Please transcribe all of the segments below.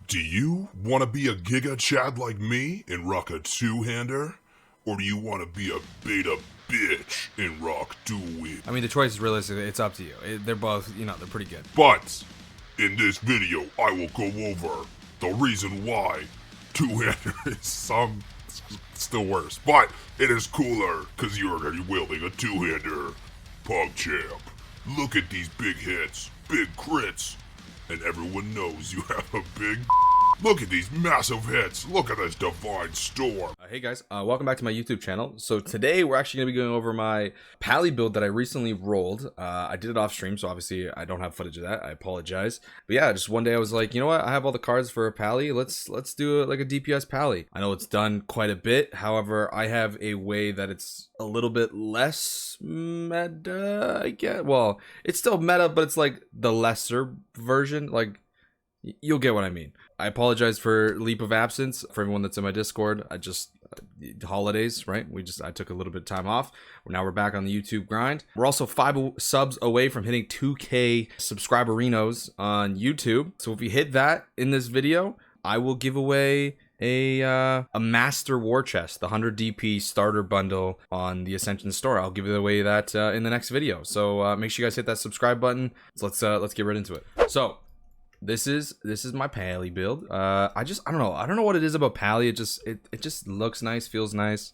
Do you want to be a Giga Chad like me and rock a two-hander? Or do you want to be a beta bitch and rock dual wield? I mean, the choice is realistic. It's up to you. They're both, they're pretty good. But in this video, I will go over the reason why two-hander is still worse. But it is cooler because you're already wielding a two-hander. Pug champ. Look at these big hits, big crits, and everyone knows you have a big. Look at these massive hits. Look at this divine storm. Hey guys, welcome back to my YouTube channel. So today we're actually going to be going over my PALLY build that I recently rolled. I did it off stream, so obviously I don't have footage of that. I apologize. But yeah, just one day I was like, you know what? I have all the cards for a PALLY. Let's do it like a DPS PALLY. I know it's done quite a bit. However, I have a way that it's a little bit less meta, I guess. Well, it's still meta, but it's like the lesser version. Like, you'll get what I mean. I apologize for leap of absence for everyone that's in my Discord. Holidays, right? I took a little bit of time off. Now we're back on the YouTube grind. We're also 5 subs away from hitting 2K subscriberinos on YouTube. So if you hit that in this video, I will give away a master war chest, the 100 DP starter bundle on the Ascension store. I'll give away that in the next video. So make sure you guys hit that subscribe button. So let's get right into it. So this is my PALLY build. I don't know what it is about PALLY. It just looks nice, feels nice.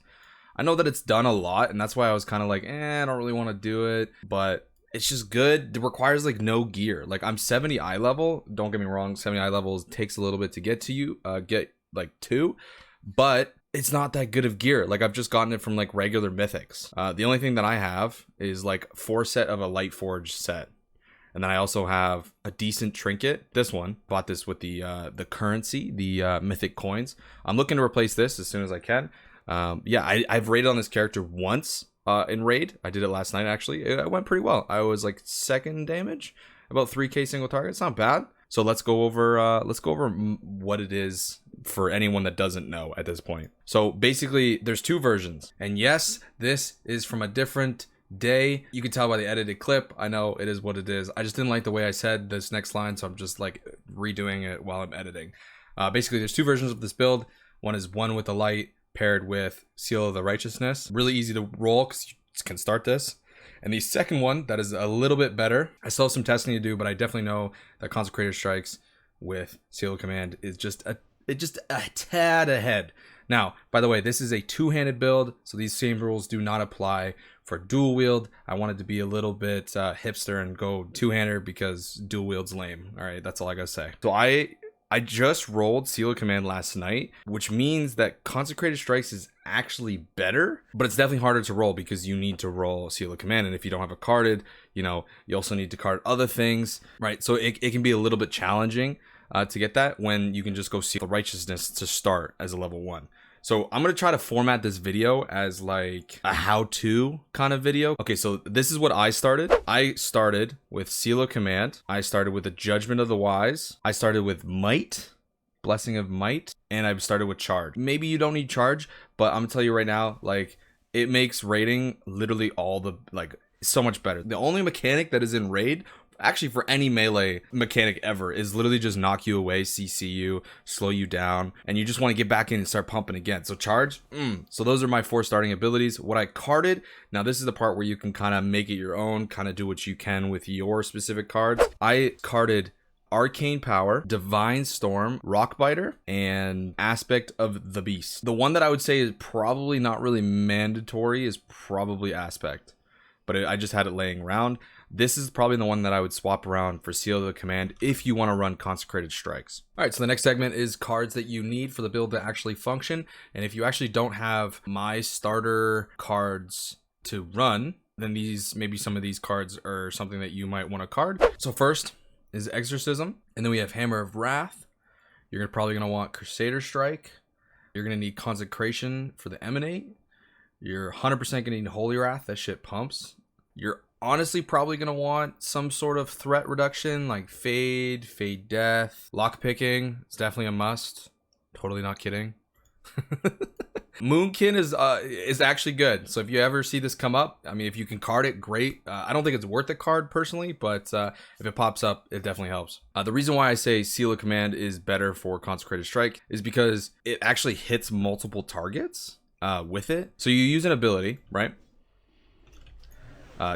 I know that it's done a lot, and that's why I was kind of like, I don't really want to do it, but it's just good. It requires like no gear. Like, I'm 70 eye level. Don't get me wrong, 70 eye levels takes a little bit to get to, but it's not that good of gear. Like, I've just gotten it from like regular mythics. The only thing that I have is like 4 set of a light forge set. And then I also have a decent trinket. This one, bought this with the currency, the mythic coins. I'm looking to replace this as soon as I can. Yeah, I've raided on this character once in raid. I did it last night, actually. It went pretty well. I was like 2nd damage, about 3k single target. It's not bad. So let's go over what it is for anyone that doesn't know at this point. So basically, there's 2 versions. And yes, this is from a different day. You can tell by the edited clip. I know it is what it is. I just didn't like the way I said this next line, so I'm just like redoing it while I'm editing. Basically, there's 2 versions of this build. One is one with the light paired with Seal of the Righteousness. Really easy to roll because you can start this. And the second one that is a little bit better. I still have some testing to do, but I definitely know that Consecrated Strikes with Seal of Command is just a tad ahead. Now, by the way, this is a 2-handed build, so these same rules do not apply for dual wield. I wanted to be a little bit hipster and go 2-hander because dual wield's lame. All right, that's all I gotta say. So I just rolled Seal of Command last night, which means that Consecrated Strikes is actually better, but it's definitely harder to roll because you need to roll Seal of Command, and if you don't have it carded, you also need to card other things, right? So it can be a little bit challenging to get that when you can just go Seal of Righteousness to start as a level 1. So I'm going to try to format this video as like a how-to kind of video. Okay, so this is what I started. I started with Seal of Command. I started with the Judgment of the Wise. I started with Might, Blessing of Might, and I started with Charge. Maybe you don't need Charge, but I'm going to tell you right now, like, it makes raiding literally so much better. The only mechanic that is in raid, actually for any melee mechanic ever, is literally just knock you away, CC you, slow you down, and you just want to get back in and start pumping again. So Charge, so those are my 4 starting abilities. What I carded, now this is the part where you can kind of make it your own, kind of do what you can with your specific cards. I carded Arcane Power, Divine Storm, Rockbiter, and Aspect of the Beast. The one that I would say is probably not really mandatory is probably Aspect, but I just had it laying around. This is probably the one that I would swap around for Seal of the Command if you want to run Consecrated Strikes. All right, so the next segment is cards that you need for the build to actually function. And if you actually don't have my starter cards to run, then maybe some of these cards are something that you might want to card. So first is Exorcism, and then we have Hammer of Wrath. You're probably going to want Crusader Strike. You're going to need Consecration for the Emanate. You're 100% going to need Holy Wrath. That shit pumps. You're honestly probably going to want some sort of threat reduction like Fade Death, Lockpicking. It's definitely a must. Totally not kidding. Moonkin is actually good. So if you ever see this come up, I mean, if you can card it, great. I don't think it's worth a card personally, but if it pops up, it definitely helps. The reason why I say Seal of Command is better for Consecrated Strike is because it actually hits multiple targets with it. So you use an ability, right?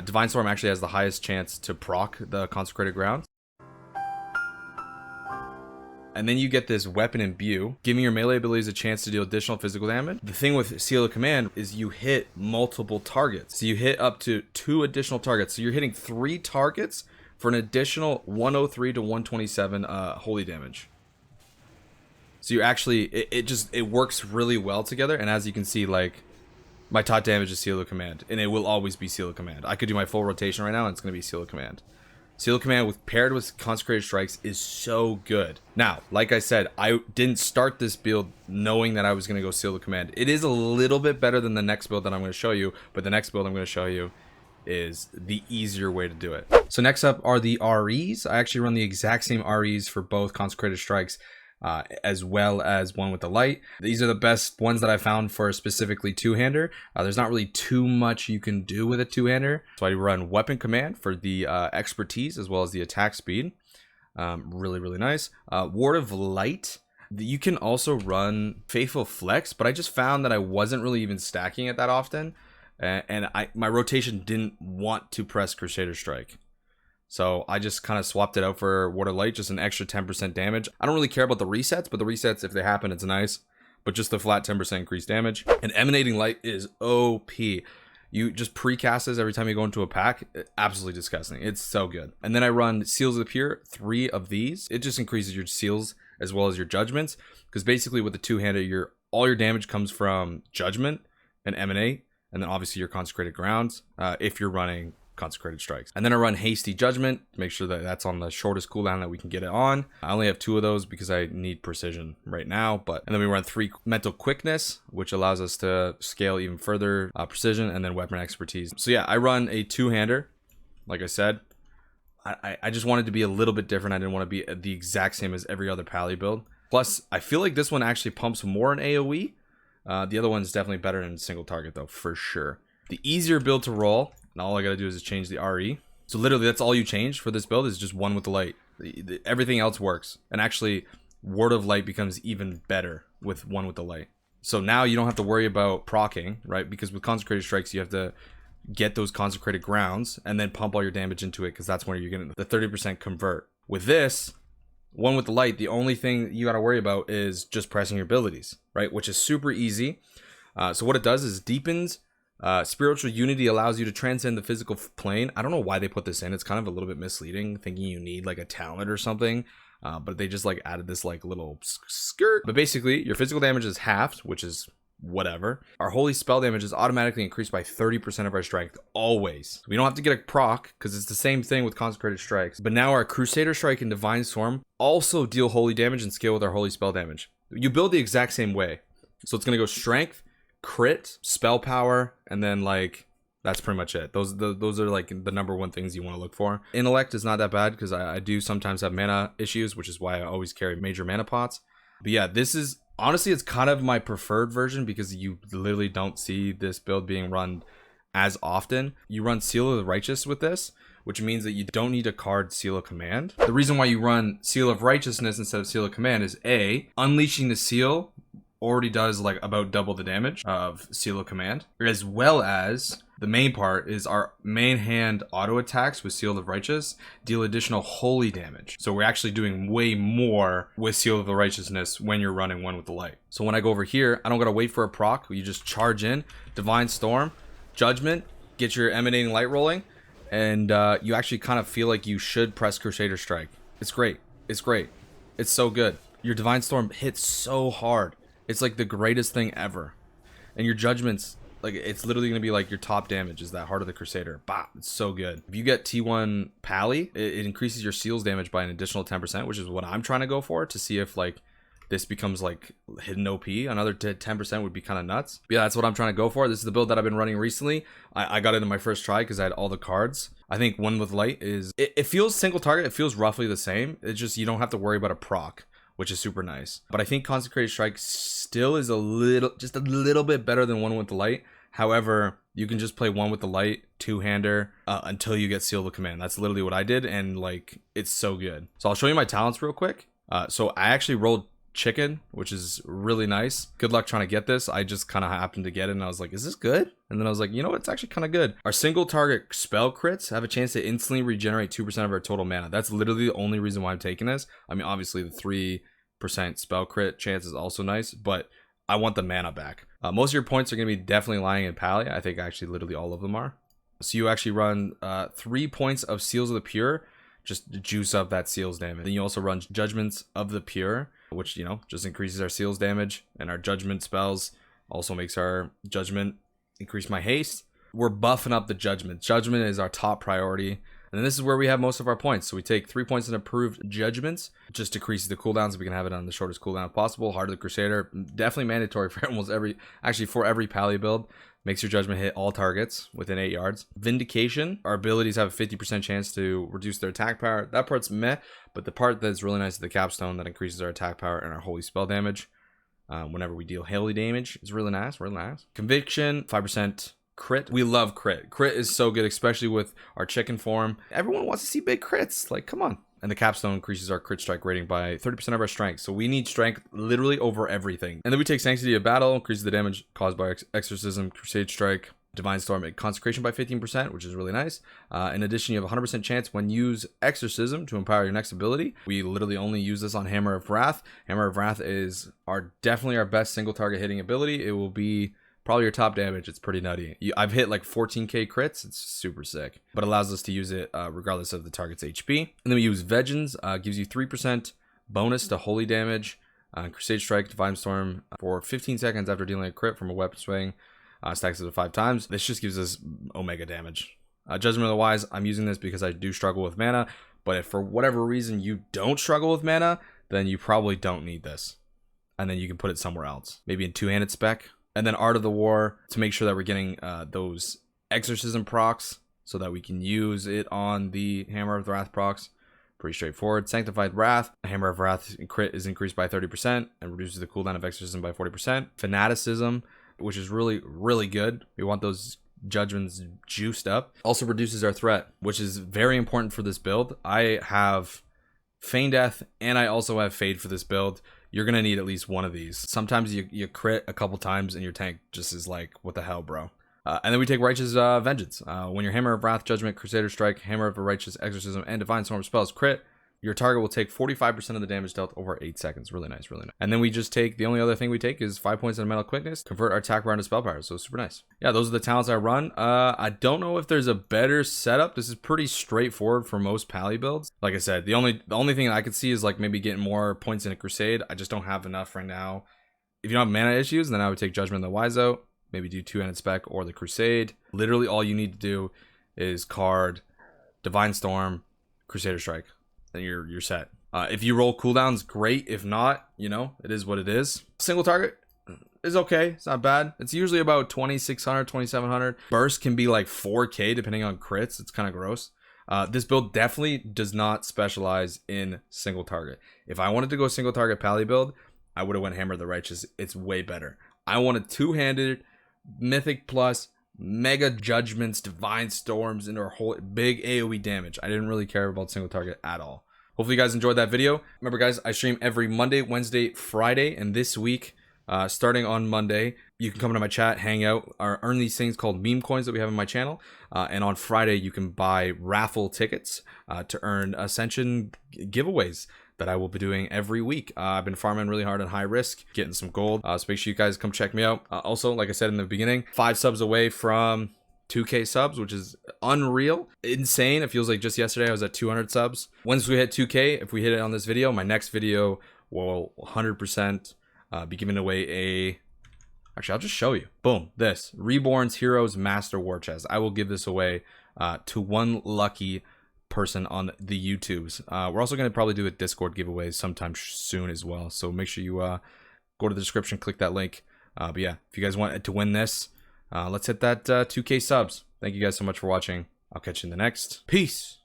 Divine Storm actually has the highest chance to proc the Consecrated Ground. And then you get this Weapon Imbue, giving your melee abilities a chance to deal additional physical damage. The thing with Seal of Command is you hit multiple targets. So you hit up to 2 additional targets. So you're hitting 3 targets for an additional 103 to 127 holy damage. So you actually, it works really well together. And as you can see, like, my top damage is Seal of Command, and it will always be Seal of Command. I could do my full rotation right now, and it's going to be Seal of Command. Seal of Command paired with Consecrated Strikes is so good. Now, like I said, I didn't start this build knowing that I was going to go Seal of Command. It is a little bit better than the next build that I'm going to show you, but the next build I'm going to show you is the easier way to do it. So next up are the REs. I actually run the exact same REs for both Consecrated Strikes as well as one with the light. These are the best ones that I found for specifically two-hander. There's not really too much you can do with a two-hander, so I run Weapon Command for the expertise as well as the attack speed. Really nice. Ward of Light. You can also run Faithful Flex, but I just found that I wasn't really even stacking it that often, and my rotation didn't want to press Crusader Strike. So I just kind of swapped it out for Ward of Light, just an extra 10% damage. I don't really care about the resets, but the resets, if they happen, it's nice. But just the flat 10% increased damage. And Emanating Light is OP. You just precast this every time you go into a pack. Absolutely disgusting. It's so good. And then I run Seals of the Pure, 3 of these. It just increases your seals as well as your judgments. Because basically with the two-hander, all your damage comes from Judgment and Emanate. And then obviously your Consecrated Grounds if you're running Consecrated Strikes. And then I run Hasty Judgment to make sure that that's on the shortest cooldown that we can get it on. I only have 2 of those because I need precision right now, and then we run 3 Mental Quickness, which allows us to scale even further precision, and then Weapon Expertise. So yeah, I run a two-hander. Like I said, I just wanted to be a little bit different. I didn't want to be the exact same as every other Pally build. Plus, I feel like this one actually pumps more in AoE. The other one's definitely better in single target though, for sure. The easier build to roll, and all I gotta do is change the RE. So literally that's all you change for this build is just one with the light. Everything else works. And actually, Ward of Light becomes even better with one with the light. So now you don't have to worry about proccing, right? Because with Consecrated Strikes, you have to get those Consecrated Grounds and then pump all your damage into it because that's where you're getting the 30% convert. With this, one with the light, the only thing you gotta worry about is just pressing your abilities, right? Which is super easy. So what it does is deepens spiritual unity, allows you to transcend the physical plane. I don't know why they put this in. It's kind of a little bit misleading, thinking you need like a talent or something. But they just like added this like little skirt. But basically, your physical damage is halved, which is whatever. Our holy spell damage is automatically increased by 30% of our strength, always. We don't have to get a proc, because it's the same thing with Consecrated Strikes. But now our Crusader Strike and Divine Storm also deal holy damage and scale with our holy spell damage. You build the exact same way. So it's going to go strength, crit, spell power, and then like that's pretty much it. Those are like the number one things you want to look for. Intellect is not that bad because I do sometimes have mana issues, which is why I always carry major mana pots. But yeah, this is honestly, it's kind of my preferred version because you literally don't see this build being run as often. You run Seal of the Righteous with this, which means that you don't need a card Seal of Command. The reason why you run Seal of Righteousness instead of Seal of Command is A, unleashing the seal already does like about double the damage of Seal of Command, as well as the main part is our main hand auto attacks with Seal of Righteous deal additional holy damage. So we're actually doing way more with Seal of the Righteousness when you're running one with the light. So when I go over here, I don't gotta wait for a proc. You just charge in, Divine Storm, Judgment, get your Emanating Light rolling, and you actually kind of feel like you should press Crusader Strike. It's great. It's great. It's so good. Your Divine Storm hits so hard. It's like the greatest thing ever. And your judgments, like it's literally gonna be like your top damage is that Heart of the Crusader. Bah, it's so good. If you get T1 Pally, it increases your seals damage by an additional 10%, which is what I'm trying to go for to see if like this becomes like hidden OP. Another 10% would be kind of nuts. But yeah, that's what I'm trying to go for. This is the build that I've been running recently. I got it in my first try because I had all the cards. I think one with light is, it feels single target. It feels roughly the same. It's just, you don't have to worry about a proc which is super nice. But I think Consecrated Strike still is just a little bit better than one with the light. However, you can just play one with the light, two-hander, until you get Seal the Command. That's literally what I did, and like, it's so good. So I'll show you my talents real quick. So I actually rolled Chicken, which is really nice. Good luck trying to get this. I just kind of happened to get it, and I was like, is this good? And then I was like, you know what, it's actually kind of good. Our single target spell crits have a chance to instantly regenerate 2% of our total mana. That's literally the only reason why I'm taking this. I mean, obviously the 3% spell crit chance is also nice, but I want the mana back. Most of your points are going to be definitely lying in Pally. I think actually literally all of them are. So you actually run 3 points of Seals of the Pure, just to juice up that Seals damage. Then you also run Judgments of the Pure, which, you know, just increases our Seals damage. And our Judgment spells also makes our Judgment increase my haste. We're buffing up the Judgment. Judgment is our top priority. And then this is where we have most of our points. So we take 3 points in approved judgments, just decreases the cooldowns. We can have it on the shortest cooldown possible. Heart of the Crusader, definitely mandatory for almost for every Pally build. Makes your judgment hit all targets within 8 yards. Vindication, our abilities have a 50% chance to reduce their attack power. That part's meh, but the part that's really nice is the capstone that increases our attack power and our holy spell damage. Whenever we deal holy damage, it's really nice, really nice. Conviction, 5%. Crit. We love crit. Crit is so good, especially with our chicken form. Everyone wants to see big crits. Like, come on. And the capstone increases our crit strike rating by 30% of our strength. So we need strength literally over everything. And then we take Sanctity of Battle, increases the damage caused by Exorcism, Crusade Strike, Divine Storm, and Consecration by 15%, which is really nice. In addition, you have a 100% chance when you use Exorcism to empower your next ability. We literally only use this on Hammer of Wrath. Hammer of Wrath is definitely our best single target hitting ability. It will be probably your top damage. It's pretty nutty. I've hit like 14k crits. It's super sick, but allows us to use it regardless of the target's HP. And then we use Vengeance, gives you 3% bonus to holy damage, Crusade Strike, Divine Storm for 15 seconds after dealing a crit from a weapon swing, stacks it to 5 times. This just gives us omega damage. Judgment of the Wise, I'm using this because I do struggle with mana, but if for whatever reason you don't struggle with mana, then you probably don't need this. And then you can put it somewhere else, maybe in two-handed spec. And then Art of the War to make sure that we're getting those Exorcism procs so that we can use it on the Hammer of the Wrath procs. Pretty straightforward. Sanctified Wrath. Hammer of Wrath crit is increased by 30% and reduces the cooldown of Exorcism by 40%. Fanaticism, which is really, really good. We want those judgments juiced up. Also reduces our threat, which is very important for this build. I have Feign Death and I also have Fade for this build. You're going to need at least one of these. Sometimes you crit a couple times and your tank just is like, what the hell, bro? And then we take Righteous Vengeance. When your Hammer of Wrath, Judgment, Crusader Strike, Hammer of a Righteous, Exorcism, and Divine Storm spells crit, your target will take 45% of the damage dealt over 8 seconds. Really nice, really nice. And then we just take, the only other thing we take is 5 points in Mental Quickness, convert our attack power into spell power. So super nice. Yeah, those are the talents I run. I don't know if there's a better setup. This is pretty straightforward for most Pally builds. Like I said, the only thing I could see is like maybe getting more points in a Crusade. I just don't have enough right now. If you don't have mana issues, then I would take Judgment of the Wise out. Maybe do two-handed spec or the Crusade. Literally all you need to do is card Divine Storm, Crusader Strike. Then you're set. If you roll cooldowns, great. If not, you know, it is what it is. Single target is okay. It's not bad. It's usually about 2,600, 2,700. Burst can be like 4k depending on crits. It's kind of gross. This build definitely does not specialize in single target. If I wanted to go single target Pally build, I would have went Hammer of the Righteous. It's way better. I wanted two-handed, Mythic plus, mega judgments, divine storms, and our whole big AoE damage. I didn't really care about single target at all. Hopefully you guys enjoyed that video. Remember guys, I stream every Monday, Wednesday, Friday, and this week, starting on Monday, you can come into my chat, hang out, or earn these things called meme coins that we have in my channel. And on Friday, you can buy raffle tickets to earn Ascension giveaways that I will be doing every week. I've been farming really hard on high risk, getting some gold. So make sure you guys come check me out. Also, like I said in the beginning, 5 subs away from 2k subs, which is unreal, insane. It feels like just yesterday I was at 200 subs. Once we hit 2k, if we hit it on this video, my next video will 100% be giving away a... Actually, I'll just show you. Boom, this. Reborn's Heroes Master War Chest. I will give this away to one lucky person on the YouTubes. We're also going to probably do a Discord giveaway sometime soon as well. So make sure you go to the description, click that link. But yeah, if you guys want to win this, let's hit that 2k subs. Thank you guys so much for watching. I'll catch you in the next. Peace.